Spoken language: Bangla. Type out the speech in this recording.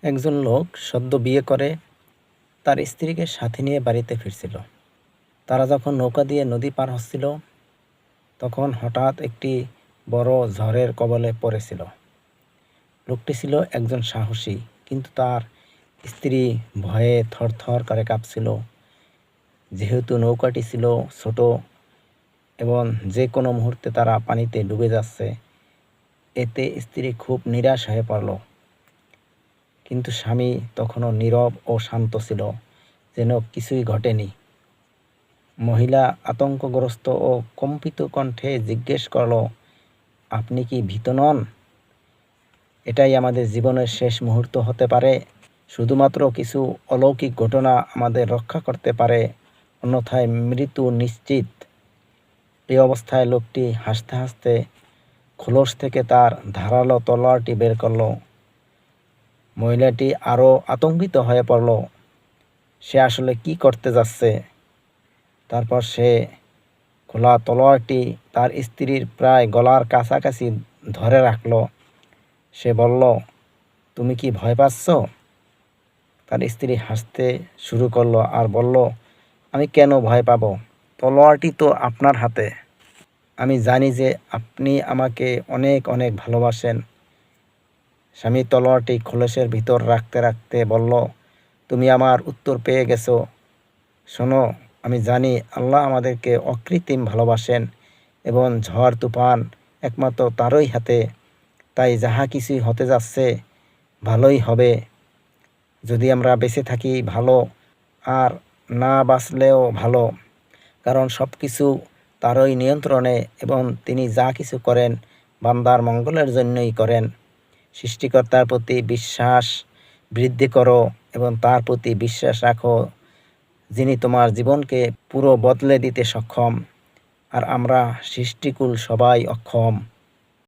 একজন লোক সদ্য বিয়ে করে তার স্ত্রীকে সাথে নিয়ে বাড়িতে ফিরছিল। তারা যখন নৌকা দিয়ে নদী পার হচ্ছিল, তখন হঠাৎ একটি বড় ঝড়ের কবলে পড়েছিল। লোকটি ছিল একজন সাহসী, কিন্তু তার স্ত্রী ভয়ে থরথর করে কাঁপছিল, যেহেতু নৌকাটি ছিল ছোট এবং যে কোনো মুহূর্তে তারা পানিতে ডুবে যাচ্ছে। এতে স্ত্রী খুব নিরাশ হয়ে পড়ল, কিন্তু স্বামী তখনও নীরব ও শান্ত ছিল, যেন কিছুই ঘটেনি। মহিলা আতঙ্কগ্রস্ত ও কম্পিত কণ্ঠে জিজ্ঞেস করল, আপনি কি ভীত নন? এটাই আমাদের জীবনের শেষ মুহূর্ত হতে পারে। শুধুমাত্র কিছু অলৌকিক ঘটনা আমাদের রক্ষা করতে পারে, অন্যথায় মৃত্যু নিশ্চিত। এই অবস্থায় লোকটি হাসতে হাসতে খোলস থেকে তার ধারালো তলোয়ারটি বের করল। মহিলাটি আরও আতঙ্কিত হয়ে পড়ল, সে আসলে কি করতে যাচ্ছে। তারপর সে খোলা তলোয়ারটি তার স্ত্রীর প্রায় গলার কাছাকাছি ধরে রাখল। সে বলল, তুমি কি ভয় পাচ্ছ? তার স্ত্রী হাসতে শুরু করলো আর বলল, আমি কেন ভয় পাব? তলোয়ারটি তো আপনার হাতে। আমি জানি যে আপনি আমাকে অনেক অনেক ভালোবাসেন। স্বামী তলোয়ারটি খোলসের ভিতর রাখতে রাখতে বলল, তুমি আমার উত্তর পেয়ে গেছো। শোনো, আমি জানি আল্লাহ আমাদেরকে অকৃত্রিম ভালোবাসেন এবং ঝড় তুফান একমাত্র তারই হাতে। তাই যাহা কিছুই হতে যাচ্ছে ভালোই হবে। যদি আমরা বেঁচে থাকি ভালো, আর না বাঁচলেও ভালো, কারণ সব কিছু তারই নিয়ন্ত্রণে এবং তিনি যা কিছু করেন বান্দার মঙ্গলের জন্যই করেন। সৃষ্টিকর্তার প্রতি বিশ্বাস বৃদ্ধি করো এবং তার প্রতি বিশ্বাস রাখো, যিনি তোমার জীবনকে পুরো বদলে দিতে সক্ষম। আর আমরা সৃষ্টিকুল সবাই অক্ষম।